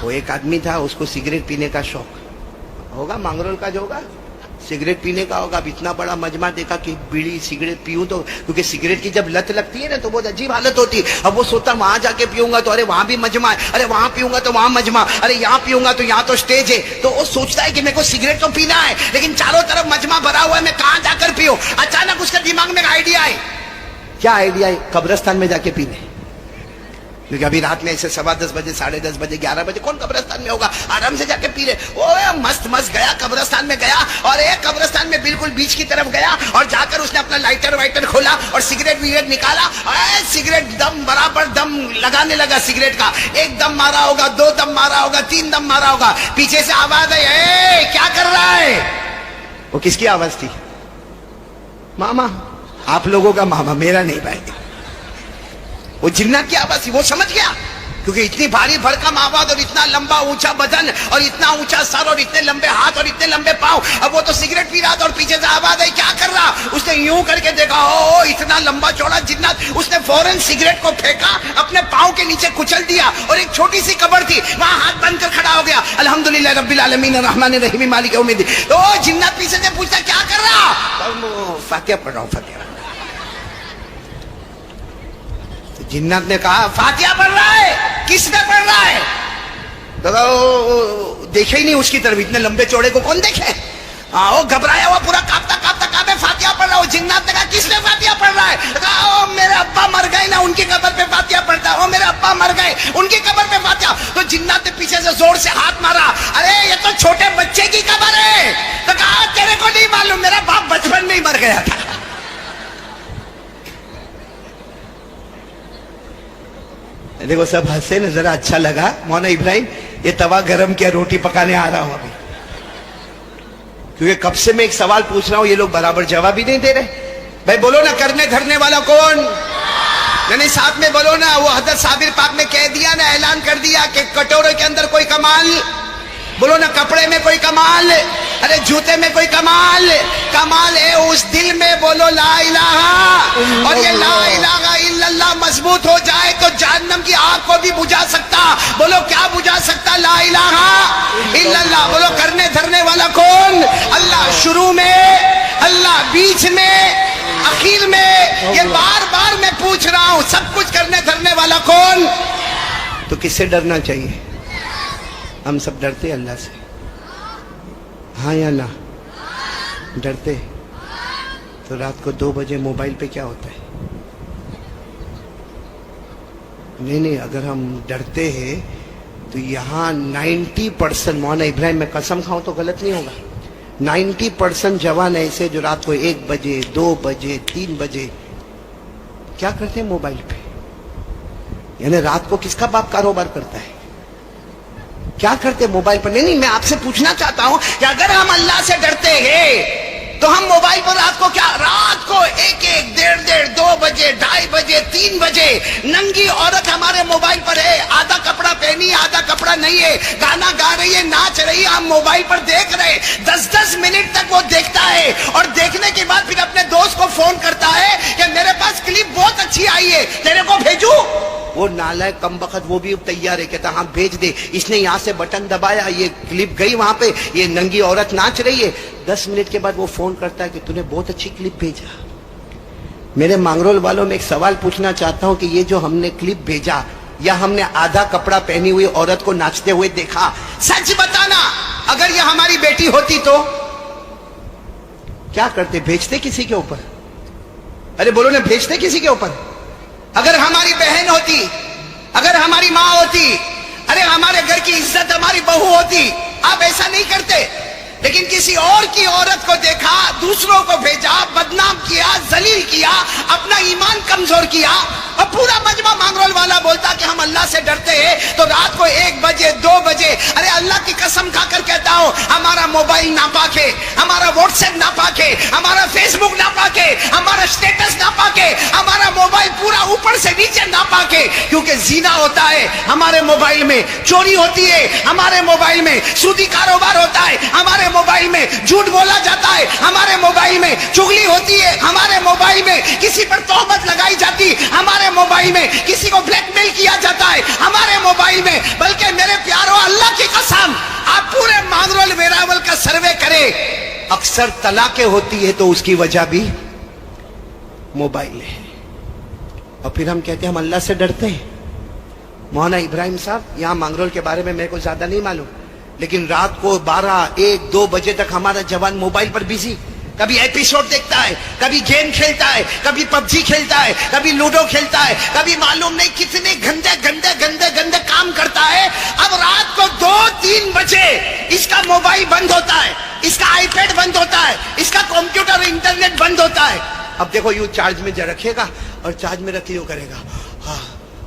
وہ ایک آدمی تھا, اس کو سگریٹ پینے کا شوق ہوگا, مانگرول کا جو ہوگا, سگریٹ پینے کا ہوگا. اب اتنا بڑا مجمع دیکھا کہ بیڑی سگریٹ پیوں تو, کیونکہ سگریٹ کی جب لت لگتی ہے نا تو بہت عجیب حالت ہوتی ہے. اب وہ سوچتا وہاں جا کے پیوں گا تو ارے وہاں بھی مجمع ہے, ارے وہاں پیوں گا تو وہاں مجمع, ارے یہاں پیوں گا تو یہاں تو اسٹیج ہے. تو وہ سوچتا ہے کہ میرے کو سگریٹ تو پینا ہے لیکن چاروں طرف مجمع بھرا ہوا ہے, میں کہاں جا کر پیوں. اچانک اس کے دماغ میں آئیڈیا ہے. کیا آئیڈیا ہے؟ قبرستان میں جا کے پینے. کیونکہ ابھی رات میں ایسے 10:15 بجے 10:30 بجے 11 بجے کون قبرستان میں ہوگا, آرام سے جا کے پی رہے. وہ مست گیا قبرستان میں گیا, اور ایک قبرستان میں بالکل بیچ کی طرف گیا, اور جا کر اس نے اپنا لائٹر کھولا اور سگریٹ نکالا. سگریٹ دم برابر دم لگانے لگا سگریٹ کا. 1 دم مارا ہوگا, 2 دم مارا ہوگا, 3 دم مارا ہوگا. پیچھے سے آواز آئی, اے کیا کر رہا ہے؟ وہ کس کی آواز تھی؟ ماما. آپ لوگوں کا ماما, میرا نہیں بھائی. وہ جنات کی آواز تھی. وہ سمجھ گیا کیونکہ اتنی بھاری بھرکم آواز اور اتنا لمبا اونچا بدن اور اتنا اونچا سر اور اتنے لمبے ہاتھ اور اتنے لمبے پاؤں. اب وہ تو سگریٹ پی رہا تھا اور پیچھے سے آواز آئی, کیا کر رہا؟ اس نے یوں کر کے دیکھا, او اتنا لمبا چوڑا جنات. اس نے فوراً سگریٹ کو پھینکا, اپنے پاؤں کے نیچے کچل دیا, اور ایک چھوٹی سی قبر تھی وہاں ہاتھ بند کر کھڑا ہو گیا. الحمدللہ رب العالمین الرحمن الرحیم مالک یوم الدین. تو جنات پیچھے سے پوچھتا کیا کر رہا؟ فاتحہ پڑھ رہا ہوں, فاتحہ. جنات نے کہا فاتحہ پڑھ رہا ہے. کس نے پڑھ رہا ہے؟ تو دیکھے ہی نہیں اس کی طرف, اتنے لمبے چوڑے کو کون دیکھے. وہ گھبرایا ہوا پورا کاپتا کہا میں فاتحہ پڑھ رہا ہوں. جنات نے کہا کس نے فاتحہ پڑھ رہا ہے؟ کہا میرے ابا مر گئے نا, ان کی قبر پہ فاتحہ پڑھتا ہے. میرے ابا مر گئے, ان کی قبر پہ فاتحہ. تو جنات نے پیچھے سے زور سے ہاتھ مارا, ارے یہ تو چھوٹے بچے کی قبر ہے. تو کہا تیرے کو نہیں معلوم, میرا باپ بچپن میں ہی مر گیا تھا. دیکھو سب ہنسے نا, ذرا اچھا لگا. مولانا ابراہیم یہ توا گرم کیا, روٹی پکانے آ رہا ہوں ابھی, کیونکہ کب سے میں ایک سوال پوچھ رہا ہوں, یہ لوگ برابر جواب ہی نہیں دے رہے. بھائی بولو نا, کرنے دھرنے والا کون؟ یعنی ساتھ میں بولو نا. وہ حضرت صابر پاک نے کہہ دیا نا, اعلان کر دیا کہ کٹورے کے اندر کوئی کمال. بولو نا, کپڑے میں کوئی کمال, ارے جوتے میں کوئی کمال. کمال ہے اس دل میں. بولو لا الہ. اور یہ لا الہ الا اللہ مضبوط ہو جائے تو جہنم کی آگ کو بھی بجھا سکتا. بولو کیا بجھا سکتا؟ لا الہ الا اللہ. بولو کرنے دھرنے والا کون؟ اللہ. شروع میں اللہ, بیچ میں, اخیر میں. یہ بار بار میں پوچھ رہا ہوں, سب کچھ کرنے دھرنے والا کون؟ تو کس سے ڈرنا چاہیے؟ ہم سب ڈرتے اللہ سے, ہاں یا نہ؟ ڈرتے. تو رات کو 2 بجے موبائل پہ کیا ہوتا ہے؟ نہیں, اگر ہم ڈرتے ہیں تو یہاں 90%, مولانا ابراہیم میں قسم کھاؤں تو غلط نہیں ہوگا, 90% جوان ایسے جو رات کو 1 بجے 2 بجے 3 بجے کیا کرتے ہیں؟ موبائل پہ. یعنی رات کو کس کا باپ کاروبار کرتا ہے؟ کیا کرتے موبائل پر؟ نہیں میں آپ سے پوچھنا چاہتا ہوں کہ اگر ہم اللہ سے ڈرتے ہیں تو ہم موبائل پر رات کو ایک 1:30 2 بجے 2:30 بجے 3 بجے ننگی عورت ہمارے موبائل پر ہے، آدھا کپڑا پہنی آدھا کپڑا نہیں ہے، گانا گا رہی ہے، ناچ رہی ہے، ہم موبائل پر دیکھ رہے، 10 منٹ تک وہ دیکھتا ہے اور دیکھنے کے بعد پھر اپنے دوست کو فون کرتا ہے کہ میرے پاس کلپ بہت اچھی آئی ہے، تیرے کو بھیجوں؟ وہ نالائق کمبخت وہ بھی تیار ہے، کہتا ہاں بھیج دے، اس نے یہاں سے بٹن دبایا، یہ کلپ گئی وہاں پہ، یہ ننگی عورت ناچ رہی ہے، 10 منٹ کے بعد وہ فون کرتا ہے کہ تو نے بہت اچھی کلپ بھیجا۔ میرے مانگرول والوں میں ایک سوال پوچھنا چاہتا ہوں کہ یہ جو ہم نے کلپ بھیجا یا ہم نے آدھا کپڑا پہنی ہوئی عورت کو ناچتے ہوئے دیکھا، سچ بتانا اگر یہ ہماری بیٹی ہوتی تو کیا کرتے؟ بھیجتے کسی کے اوپر؟ ارے بولو نا، بھیجتے کسی کے اوپر؟ اگر ہماری بہن ہوتی، اگر ہماری ماں ہوتی، ارے ہمارے گھر کی عزت ہماری بہو ہوتی، آپ ایسا نہیں کرتے۔ لیکن کسی اور کی عورت کو دیکھا، دوسروں کو بھیجا، بدنام کیا، ذلیل کیا، اپنا ایمان کمزور کیا، اور پورا مجمع مانگرول والا بولتا کہ ہم اللہ سے ڈرتے ہیں تو رات کو 1 بجے 2 بجے، ارے اللہ کی قسم کھا کر کہتا ہوں ہمارا موبائل ناپاک ہے، ہمارا واٹس ایپ ناپاک ہے، ہمارا فیس بک ناپاک ہے، ہمارا اسٹیٹس ناپاک ہے، ہمارا موبائل پورا اوپر سے نیچے ناپاک ہے، کیونکہ زنا ہوتا ہے ہمارے موبائل میں، چوری ہوتی ہے ہمارے موبائل میں، سودی کاروبار ہوتا ہے ہمارے موبائل میں، جھوٹ بولا جاتا ہے ہمارے موبائل میں، چغلی ہوتی ہے ہمارے موبائل میں، کسی پر تہمت لگائی جاتی ہمارے موبائل میں، کسی کو بلیک میل کیا جاتا ہے ہمارے موبائل میں۔ بلکہ میرے پیاروں، اللہ کی قسم آپ پورے مانگرول ویراول کا سروے کریں، اکثر طلاقیں ہوتی ہے تو اس کی وجہ بھی موبائل ہے۔ اور پھر ہم کہتے ہیں ہم اللہ سے ڈرتے ہیں۔ مولانا ابراہیم صاحب، یہاں مانگرول کے بارے میں میرے کو زیادہ نہیں معلوم، لیکن رات کو 12 1 2 بجے تک ہمارا جوان موبائل پر بزی، کبھی ایپیسوڈ دیکھتا ہے، کبھی گیم کھیلتا ہے، کبھی پب جی کھیلتا ہے، کبھی لوڈو کھیلتا ہے، کبھی معلوم نہیں کتنے گندے کام کرتا ہے۔ اب رات کو 2 3 بجے اس کا موبائل بند ہوتا ہے، اس کا آئی پیڈ بند ہوتا ہے، اس کا کمپیوٹر انٹرنیٹ بند ہوتا ہے۔ اب دیکھو یوں چارج میں رکھے گا اور چارج میں رکھ یوں کرے گا، ہاں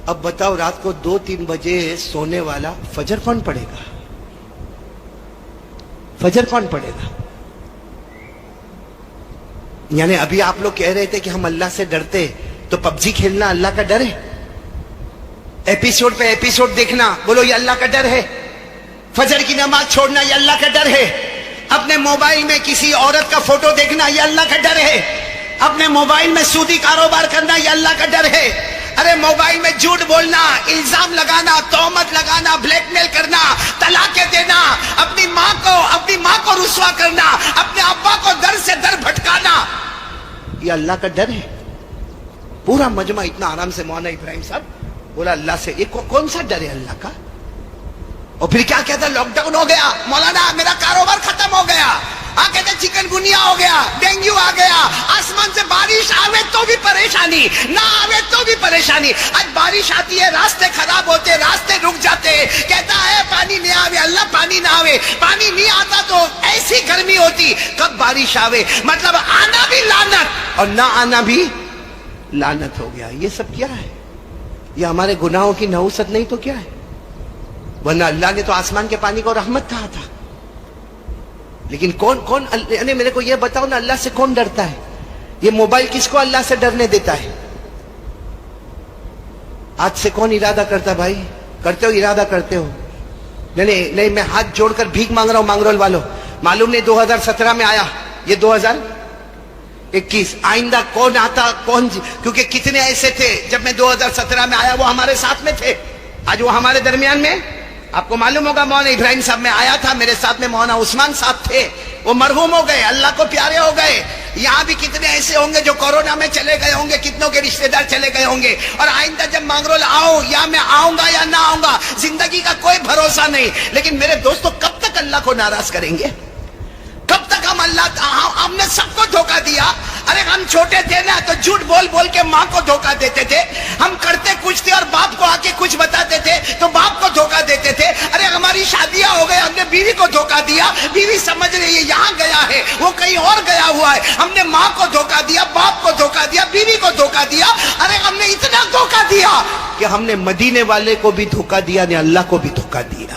اب بتاؤ رات کو 2 3 بجے سونے والا فجر کون پڑے گا؟ فجر کون پڑے گا؟ یعنی ابھی آپ لوگ کہہ رہے تھے کہ ہم اللہ سے ڈرتے، تو پب جی کھیلنا اللہ کا ڈر ہے؟ ایپیسوڈ پہ ایپیسوڈ دیکھنا، بولو یہ اللہ کا ڈر ہے؟ فجر کی نماز چھوڑنا یہ اللہ کا ڈر ہے؟ اپنے موبائل میں کسی عورت کا فوٹو دیکھنا یہ اللہ کا ڈر ہے؟ اپنے موبائل میں سودی کاروبار کرنا یہ اللہ کا ڈر ہے؟ ارے موبائل میں جھوٹ بولنا، الزام لگانا، تہمت لگانا، بلیک میل کرنا، طلاقیں دینا، اپنی ماں کو رسوا کرنا، اپنے ابا کو در سے در بھٹکانا، یہ اللہ کا ڈر ہے؟ پورا مجمع اتنا آرام سے مولانا ابراہیم صاحب بولا اللہ سے، یہ کون سا ڈر ہے اللہ کا؟ اور پھر کیا کہتا، لاک ڈاؤن ہو گیا مولانا، میرا کاروبار ختم ہو گیا، کہتے چکن گنیا ہو گیا، ڈینگو آ گیا، آسمان سے بارش آوے تو بھی پریشانی، نہ آوے تو بھی پریشانی۔ آج بارش آتی ہے، راستے خراب ہوتے، راستے رک جاتے، کہتا ہے پانی نہیں آوے، اللہ پانی نہ آوے، پانی نہیں آتا تو ایسی گرمی ہوتی، کب بارش آوے؟ مطلب آنا بھی لعنت اور نہ آنا بھی لعنت ہو گیا۔ یہ سب کیا ہے؟ یہ ہمارے گناہوں کی نحوست نہیں تو کیا ہے؟ ورنہ اللہ نے تو آسمان کے پانی کو رحمت کہا تھا۔ لیکن کون یعنی میرے کو یہ بتاؤ نا، اللہ سے کون ڈرتا ہے؟ یہ موبائل کس کو اللہ سے ڈرنے دیتا ہے؟ آج سے کون ارادہ کرتا بھائی؟ کرتے ہو؟ ارادہ کرتے ہو؟ نہیں میں ہاتھ جوڑ کر بھیک مانگ رہا ہوں مانگرول والوں، معلوم نہیں 2017 میں آیا، یہ 2021 آئندہ کون آتا کیونکہ کتنے ایسے تھے جب میں 2017 میں آیا وہ ہمارے ساتھ میں تھے، آج وہ ہمارے درمیان میں۔ آپ کو معلوم ہوگا مولانا ابراہیم صاحب میں آیا تھا، میرے ساتھ میں مولانا عثمان صاحب تھے، وہ مرحوم ہو گئے، اللہ کو پیارے ہو گئے۔ یہاں بھی کتنے ایسے ہوں گے جو کورونا میں چلے گئے ہوں گے، کتنوں کے رشتہ دار چلے گئے ہوں گے، اور آئندہ جب مانگرول آؤں یا میں آؤں گا یا نہ آؤں گا، زندگی کا کوئی بھروسہ نہیں۔ لیکن میرے دوستو، کب تک اللہ کو ناراض کریں گے؟ کب تک ہم نے سب کو دھوکہ دیا؟ ارے ہم چھوٹے تھے نا تو جھوٹ بول کے ماں کو دھوکہ دیتے تھے، ہم کرتے کچھ تھے اور باپ کو آ کے کچھ بتاتے تھے تو باپ کو دھوکہ دیتے تھے۔ ارے ہماری شادیاں ہو گئے، ہم نے بیوی کو دھوکہ دیا، بیوی سمجھ رہی ہے یہاں گیا ہے، وہ کہیں اور گیا ہوا ہے، ہم نے ماں کو دھوکہ دیا، باپ کو دھوکہ دیا، بیوی کو دھوکہ دیا۔ ارے ہم نے اتنا دھوکہ دیا کہ ہم نے مدینے والے کو بھی دھوکہ دیا، نے اللہ کو بھی دھوکہ دیا۔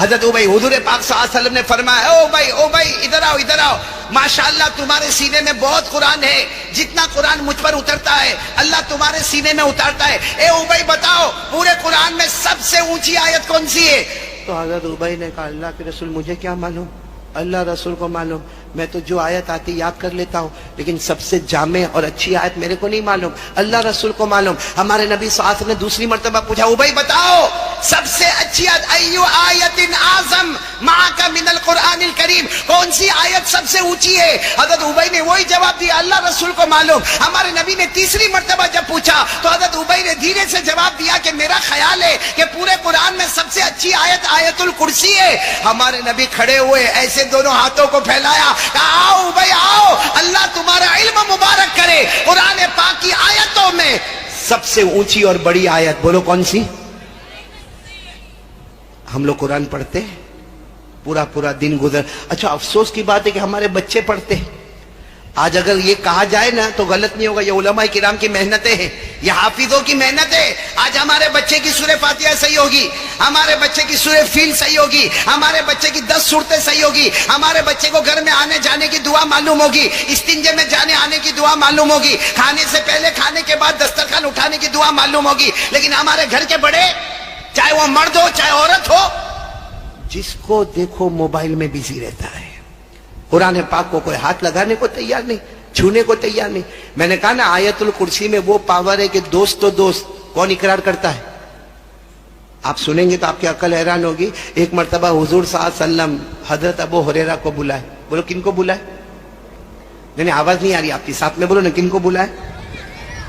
حضرت ابی حضور پاک صلی اللہ علیہ وسلم نے فرمایا او بھائی ادھر آؤ ماشاءاللہ تمہارے سینے میں بہت قرآن ہے، جتنا قرآن مجھ پر اترتا ہے اللہ تمہارے سینے میں اتارتا ہے، اے ابی بتاؤ پورے قرآن میں سب سے اونچی آیت کون سی ہے؟ تو حضرت ابی نے کہا اللہ کے رسول مجھے کیا معلوم، اللہ رسول کو معلوم، میں تو جو آیت آتی یاد کر لیتا ہوں، لیکن سب سے جامع اور اچھی آیت میرے کو نہیں معلوم، اللہ رسول کو معلوم۔ ہمارے نبی صلی اللہ علیہ وسلم نے دوسری مرتبہ پوچھا ابی بتاؤ سب سے اچھی آیت ایو آیت اعظم معک من القرآن الکریم، کون سی آیت سب سے اونچی ہے؟ حضرت ابی نے وہی جواب دیا اللہ رسول کو معلوم۔ ہمارے نبی نے تیسری مرتبہ جب پوچھا تو حضرت ابی نے دھیرے سے جواب دیا کہ میرا خیال ہے کہ پورے قرآن میں سب سے اچھی آیت آیت الکرسی ہے۔ ہمارے نبی کھڑے ہوئے ایسے دونوں ہاتھوں کو پھیلایا، کہا آؤ بھائی آؤ، اللہ تمہارا علم مبارک کرے، قرآن پاک کی آیتوں میں سب سے اونچی اور بڑی آیت بولو کون سی؟ ہم لوگ قرآن پڑھتے پورا دن گزر، اچھا افسوس کی بات ہے کہ ہمارے بچے پڑھتے۔ آج اگر یہ کہا جائے نا تو غلط نہیں ہوگا، یہ علماء کرام کی محنتیں ہیں، یہ حافظوں کی محنت ہے۔ آج ہمارے بچے کی سورہ فاتحہ صحیح ہوگی، ہمارے بچے کی سورہ فیل صحیح ہوگی، ہمارے بچے کی 10 صورتیں صحیح ہوگی، ہمارے بچے کو گھر میں آنے جانے کی دعا معلوم ہوگی، استنجے میں جانے آنے کی دعا معلوم ہوگی، کھانے سے پہلے کھانے کے بعد دسترخوان اٹھانے کی دعا معلوم ہوگی۔ لیکن ہمارے گھر کے بڑے چاہے وہ مرد ہو چاہے عورت ہو، جس کو دیکھو موبائل میں بزی رہتا ہے، قرآن پاک کو کوئی ہاتھ لگانے کو تیار نہیں، چھونے کو تیار نہیں۔ میں نے کہا نا آیت الکرسی میں وہ پاور ہے کہ دوست تو دوست، کون اقرار کرتا ہے؟ آپ سنیں گے تو آپ کی عقل حیران ہوگی۔ ایک مرتبہ حضور صلی اللہ علیہ وسلم حضرت ابو ہریرہ کو بلائے، بولو کن کو بلائے؟ نہیں آواز نہیں آ رہی آپ کی، ساتھ میں بولو نا کن کو بلائے؟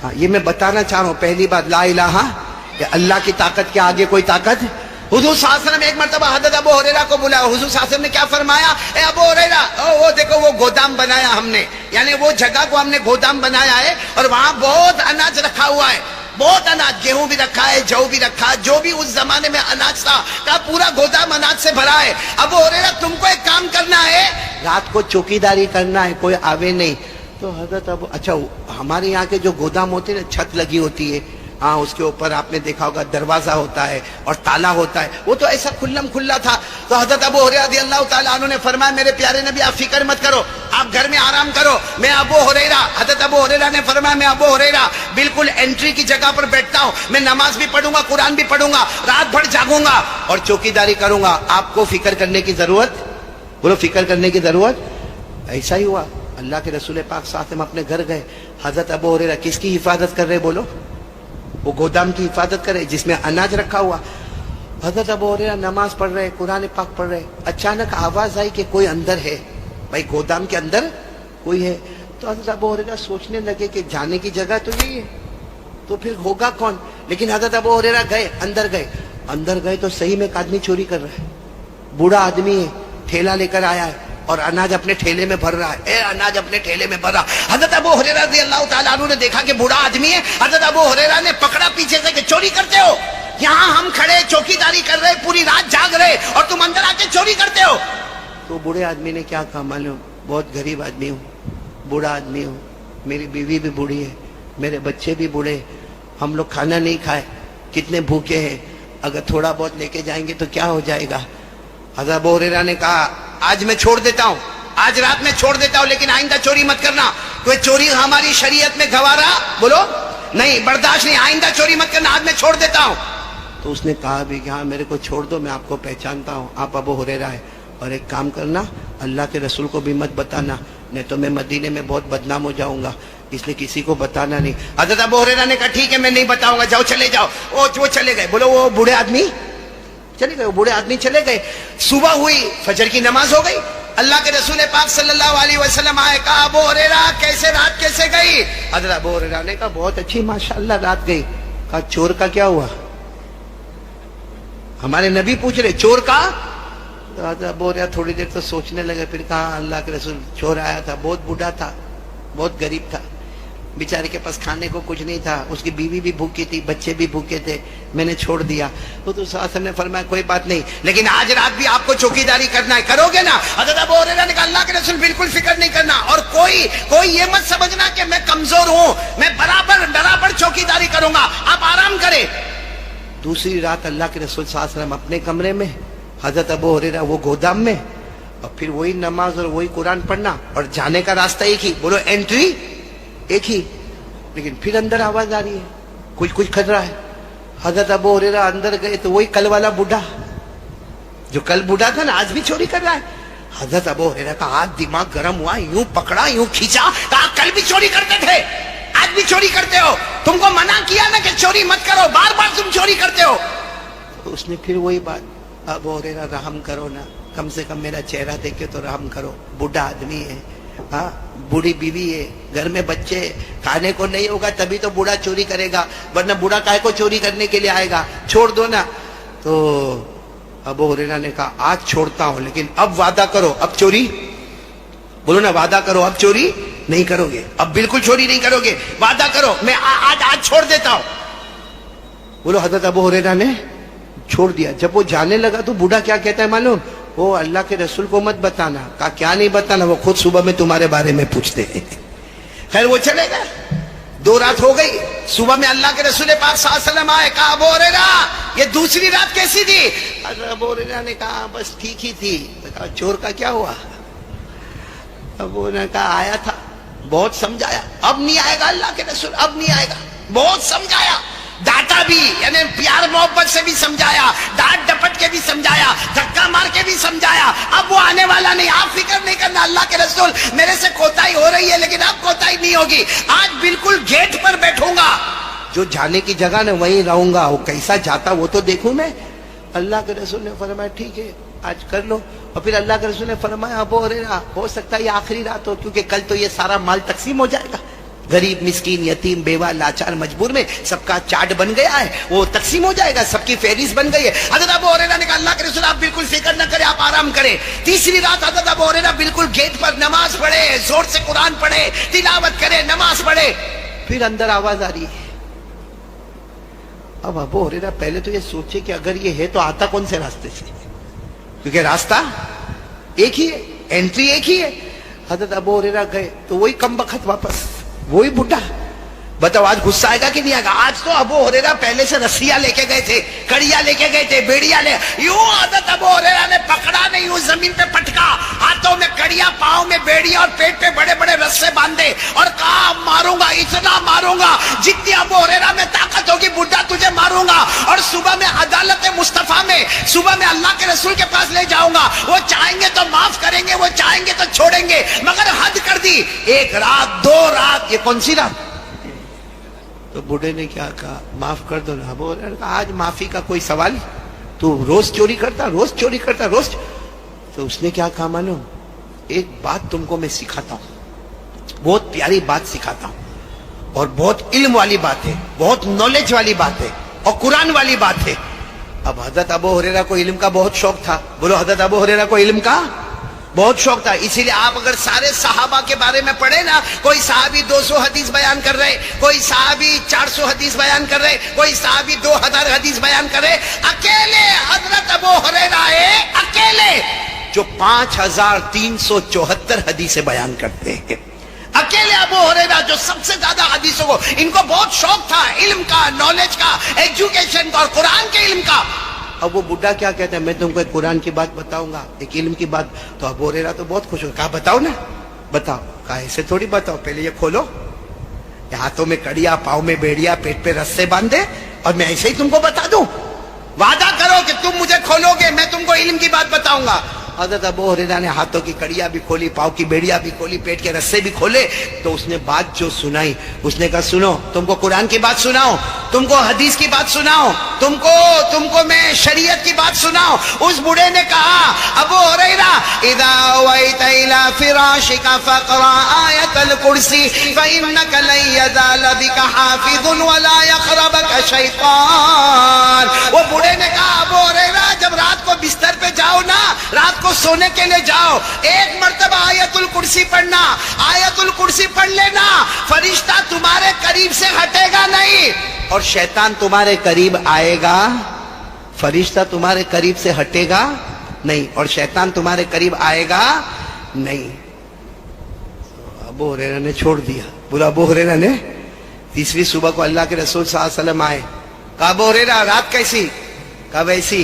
ہاں یہ میں بتانا چاہ رہا ہوں پہلی بات، لا الہ کہ اللہ کی طاقت کے آگے کوئی طاقت۔ حضور صلی اللہ علیہ وسلم ایک مرتبہ حضرت ابو ہریرہ کو بلایا، حضور صلی اللہ علیہ وسلم نے کیا فرمایا؟ اے ابو ہریرہ وہ دیکھو وہ گودام بنایا ہم نے، یعنی وہ جگہ کو ہم نے گودام بنایا ہے اور وہاں بہت اناج رکھا ہوا ہے، بہت اناج، گیہوں بھی رکھا ہے، جو بھی رکھا ہے، جو بھی اس زمانے میں اناج تھا کا پورا گودام اناج سے بھرا ہے۔ ابو ہریرہ تم کو ایک کام کرنا ہے، رات کو چوکیداری کرنا ہے، کوئی آوے نہیں۔ تو حضرت ابو اچھا ہمارے یہاں کے جو گودام ہوتے ہیں نا چھت لگی ہوتی ہے، ہاں اس کے اوپر آپ نے دیکھا ہوگا دروازہ ہوتا ہے اور تالا ہوتا ہے، وہ تو ایسا کھلم کھلا تھا۔ تو حضرت ابو ہریرہ رضی اللہ تعالیٰ عنہ نے فرمایا میرے پیارے نبی آپ فکر مت کرو، آپ گھر میں آرام کرو، میں ابو ہریرہ، حضرت ابو ہریرہ نے فرمایا میں ابو ہریرہ بالکل انٹری کی جگہ پر بیٹھتا ہوں، میں نماز بھی پڑھوں گا، قرآن بھی پڑھوں گا، رات بھر جاگوں گا اور چوکیداری کروں گا، آپ کو فکر کرنے کی ضرورت، بولو فکر کرنے کی ضرورت۔ ایسا ہی ہوا، اللہ کے رسول پاک صلی اللہ علیہ وسلم اپنے گھر گئے، حضرت ابو ہریرہ کس کی حفاظت کر رہے بولو؟ وہ گودام کی حفاظت کرے جس میں اناج رکھا ہوا۔ حضرت ابو ہریرہ نماز پڑھ رہے، قرآن پاک پڑھ رہے، اچانک آواز آئی کہ کوئی اندر ہے، بھائی گودام کے اندر کوئی ہے۔ تو حضرت ابو ہریرہ سوچنے لگے کہ جانے کی جگہ تو یہی ہے، تو پھر ہوگا کون؟ لیکن حضرت ابو ہریرہ گئے، اندر گئے تو صحیح میں ایک آدمی چوری کر رہا ہے، بوڑھا آدمی ہے، ٹھیلا لے کر آیا ہے اور اناج اپنے ٹھیلے میں بھر رہا ہے، اناج اپنے ٹھیلے میں بھر رہا۔ حضرت ابو ہریرہ رضی اللہ تعالیٰ عنہ نے دیکھا کہ بوڑھا آدمی ہے، حضرت ابو ہریرہ نے پکڑا پیچھے سے کہ چوری کرتے ہو، یہاں ہم کھڑے چوکیداری کر رہے، پوری رات جاگ رہے اور تم اندر آ کے چوری کرتے ہو۔ تو بوڑھے آدمی نے کیا کہا معلوم؟ بہت غریب آدمی ہوں، بوڑھا آدمی ہوں، میری بیوی بھی بوڑھی ہے، میرے بچے بھی بوڑھے، ہم لوگ کھانا نہیں کھائے، کتنے بھوکے ہیں، اگر تھوڑا بہت لے کے جائیں گے تو کیا ہو جائے گا؟ حضرت ابو ہریرہ نے کہا آج میں چھوڑ دیتا ہوں، آج رات میں چھوڑ دیتا ہوں، لیکن آئندہ چوری مت کرنا، کوئی چوری ہماری شریعت میں گوارا بولو نہیں، برداشت نہیں، آئندہ چوری مت کرنا، آج میں چھوڑ دیتا ہوں۔ تو اس نے کہا بھی کہ ہاں میرے کو چھوڑ دو، میں آپ کو پہچانتا ہوں، آپ ابو ہریرہ ہے، اور ایک کام کرنا اللہ کے رسول کو بھی مت بتانا، نہیں تو میں مدینے میں بہت بدنام ہو جاؤں گا، اس لیے کسی کو بتانا نہیں۔ حضرت ابو ہریرہ نے کہا ٹھیک ہے میں نہیں بتاؤں گا، جاؤ چلے جاؤ۔ وہ چلے گئے، بولو وہ بوڑھے آدمی چلے گئے، وہ بوڑھے آدمی چلے گئے۔ صبح ہوئی، فجر کی نماز ہو گئی، اللہ کے رسول پاک صلی اللہ علیہ وسلم آئے، کہا ابو ہریرہ کیسے رات کیسے گئی؟ حضرت ابو ہریرہ نے کہا بہت اچھی ماشاءاللہ رات گئی۔ کہا چور کا کیا ہوا؟ ہمارے نبی پوچھ رہے چور کا؟ حضرت ابو ہریرہ تھوڑی دیر تو سوچنے لگے، پھر کہا اللہ کے رسول چور آیا تھا، بہت بوڑھا تھا، بہت غریب تھا، بیچارے کے پاس کھانے کو کچھ نہیں تھا، اس کی بیوی بھی بھوکی تھی، بچے بھی بھوکے تھے، میں نے چھوڑ دیا۔ تو صلی اللہ علیہ وسلم نے فرمایا کوئی بات نہیں، لیکن آج رات بھی آپ کو چوکیداری کرنا ہے، کرو گے نا؟ حضرت ابو ہریرہ نے کہا اللہ کے رسول بالکل فکر نہیں کرنا، اور کوئی یہ مت سمجھنا کہ میں کمزور ہوں، میں برابر چوکیداری کروں گا، آپ آرام کریں۔ دوسری رات اللہ کے رسول صلی اللہ علیہ وسلم اپنے کمرے میں، حضرت ابو ہریرہ وہ گودام میں، اور پھر وہی نماز اور وہی قرآن پڑھنا، اور جانے کا راستہ ایک ہی، بولو انٹری ایک ہی، لیکن پھر اندر آواز آ رہی ہے، کچھ کر رہا ہے۔ حضرت ابو ہریرہ اندر گئے تو وہی کل والا بوڑھا، جو کل بوڑھا تھا نا، آج بھی چوری کر رہا ہے۔ حضرت ابو ہریرہ کا ہاتھ دماغ گرم ہوا، یوں پکڑا، یوں کھینچا، کہا کل بھی چوری کرتے تھے، آج بھی چوری کرتے ہو، تم کو منع کیا نا کہ چوری مت کرو، بار بار تم چوری کرتے ہو۔ تو اس نے پھر وہی بات، ابو ہریرہ رحم کرو نا، کم سے کم میرا چہرہ دیکھ کے تو رحم کرو، بوڑھا آدمی ہے، ہاں بوڑھی بیوی ہے، گھر میں بچے، کھانے کو نہیں ہوگا تبھی تو بوڑھا چوری کرے گا، ورنہ بوڑھا کائے کو چوری کرنے کے لیے آئے گا، چھوڑ دو نا۔ تو ابو ہریرہ نے کہا آج چھوڑتا ہوں، لیکن اب وعدہ کرو اب چوری، بولو نا وعدہ کرو اب چوری نہیں کرو گے، اب بالکل چوری نہیں کرو گے، وعدہ کرو میں آج چھوڑ دیتا ہوں۔ بولو حضرت ابو ہریرہ نے چھوڑ دیا۔ جب وہ جانے لگا تو بوڑھا کیا کہتا ہے معلوم؟ وہ اللہ کے رسول کو مت بتانا۔ کہا کیا نہیں بتانا؟ وہ خود صبح میں تمہارے بارے میں پوچھتے ہیں۔ خیر وہ چلے گا، 2 رات ہو گئی، صبح میں اللہ کے رسول پاک صلی اللہ علیہ وسلم آئے، کہا ابو ہریرہ یہ دوسری رات کیسی تھی؟ حضرت ابو ہریرہ نے کہا بس ٹھیک ہی تھی۔ کہا چور کا کیا ہوا؟ ابو نے کہا آیا تھا، بہت سمجھایا، اب نہیں آئے گا اللہ کے رسول، اب نہیں آئے گا، بہت سمجھایا، ڈانٹا بھی، یعنی پیار محبت سے بھی سمجھایا، ڈانٹ ڈپٹ کے بھی سمجھایا، دھکا مار کے بھی سمجھایا، اب وہ آنے والا نہیں، آپ فکر نہیں کرنا اللہ کے رسول، میرے سے کوتاہی ہو رہی ہے لیکن اب کوتاہی نہیں ہوگی، آج بالکل گیٹ پر بیٹھوں گا، جو جانے کی جگہ نا وہیں رہوں گا، وہ کیسا جاتا وہ تو دیکھوں میں۔ اللہ کے رسول نے فرمایا ٹھیک ہے آج کر لو۔ اور پھر اللہ کے رسول نے فرمایا ابو ہریرہ ہو سکتا ہے یہ آخری رات ہو، کیونکہ کل تو یہ سارا مال تقسیم ہو جائے گا، غریب مسکین یتیم بیوہ لاچار مجبور میں سب کا چارٹ بن گیا ہے، وہ تقسیم ہو جائے گا، سب کی فہرست بن گئی ہے۔ حضرت ابو ہریرہ نے کہا اللہ کے رسول آپ بالکل فکر نہ کریں، آپ آرام کریں۔ تیسری رات حضرت ابو ہریرہ بالکل گیٹ پر نماز پڑھے، زور سے قرآن پڑھے، تلاوت کرے، نماز پڑھے، پھر اندر آواز آ رہی ہے۔ اب ابو ہریرہ پہلے تو یہ سوچے کہ اگر یہ ہے تو آتا کون سے راستے سے، کیونکہ راستہ ایک ہی ہے، انٹری ایک ہی ہے۔ حضرت ابو ہریرہ گئے تو وہی کم بخت واپس، وہی بڈھا۔ بتاؤ آج غصہ آئے گا کہ نہیں آئے گا؟ آج تو ابو ہریرہ پہلے سے رسیاں لے کے گئے تھے، کڑیاں لے کے گئے تھے، بیڑیاں لے، یوں حضرت ابو ہریرہ نے پکڑا نہیں، یوں زمین پہ پٹکا، ہاتھوں میں کڑیاں، پاؤں میں بیڑیاں، اور پیٹ پہ بڑے بڑے رسے باندھے، اور کہا ماروں گا، اتنا ماروں گا جتنی ابو ہریرہ میں طاقت ہوگی، بڈھا تجھے ماروں گا، اور صبح میں عدالت مصطفیٰ میں، صبح میں اللہ کے رسول کے پاس لے جاؤں گا، وہ چاہیں گے تو معاف کریں گے، وہ چاہیں گے تو چھوڑیں گے، مگر حد کر دی، 1 رات 2 رات، یہ کون سی رات؟ تو بوڑھے نے کیا کہا معاف کر دو نا۔ ابو ہریرہ نے کہا آج معافی کا کوئی سوال؟ تو روز چوری کرتا، روز چوری کرتا، روز۔ تو اس نے کیا کہا معلوم؟ ایک بات تم کو میں سکھاتا ہوں، بہت پیاری بات سکھاتا ہوں، اور بہت علم والی بات ہے، بہت نالج والی بات ہے، اور قرآن والی بات ہے۔ اب حضرت ابو ہریرہ کو علم کا بہت شوق تھا، بولو حضرت ابو ہریرہ کو علم کا بہت شوق تھا، اسی لیے آپ اگر سارے صحابہ کے بارے میں پڑھیں نا، کوئی صحابی 200 حدیث بیان کر رہے، کوئی صحابی 400 حدیث بیان کر رہے، کوئی صحابی 2000 حدیث بیان کر رہے، اکیلے حضرت ابو ہریرہ ہے، اکیلے جو 5374 حدیثیں بیان کرتے ہیں، اکیلے ابو ہریرہ جو سب سے زیادہ حدیثوں کو، ان کو بہت شوق تھا علم کا، نالج کا، ایجوکیشن کا، اور قرآن کے علم کا۔ اب وہ بڈھا کیا کہتا ہے میں تم کو ایک قرآن کی بات بتاؤں گا، ایک علم کی بات۔ تو ابو ہریرہ تو بہت خوش ہو، کہا بتاؤ نا، بتاؤ۔ کہا ایسے تھوڑی بتاؤ، پہلے یہ کھولو، ہاتھوں میں کڑیا، پاؤں میں بیڑیا، پیٹ پہ رسے باندھے، اور میں ایسے ہی تم کو بتا دوں؟ وعدہ کرو کہ تم مجھے کھولو گے، میں تم کو علم کی بات بتاؤں گا۔ حضرت ابو ہریرہ نے ہاتھوں کی کڑیاں بھی کھولی، پاؤں کی بیڑیاں بھی کھولی، پیٹ کے رسے بھی کھولے، تو اس نے بات جو سنائی، اس نے کہا سنو، تم کو قرآن کی بات سناؤ، تم کو حدیث کی بات سناؤ، تم کو میں شریعت کی بات سناؤ۔ اس بوڑھے نے کہا ابو ہریرہ اذا اویت الى فراشک فاقرأ آیت الکرسی فانک لن یزال بک حافظ ولا یقربک شیطان۔ وہ بوڑھے نے کہا ابو ہریرہ جب رات کو بستر پہ جاؤ نا، رات کو سونے کے لیے جاؤ، ایک مرتبہ آیت الکرسی پڑھنا، آیت الکرسی پڑھ لینا، فرشتہ تمہارے قریب سے ہٹے گا نہیں، اور شیطان تمہارے قریب آئے گا، فرشتہ تمہارے قریب سے ہٹے گا نہیں، اور شیطان تمہارے قریب آئے گا نہیں۔ ابو ہریرہ نے چھوڑ دیا۔ بولا ابو ہریرہ نے تیسری صبح کو اللہ کے رسول صلی اللہ علیہ وسلم آئے، کہا ابو ہریرہ رات کیسی؟ کہا ویسی۔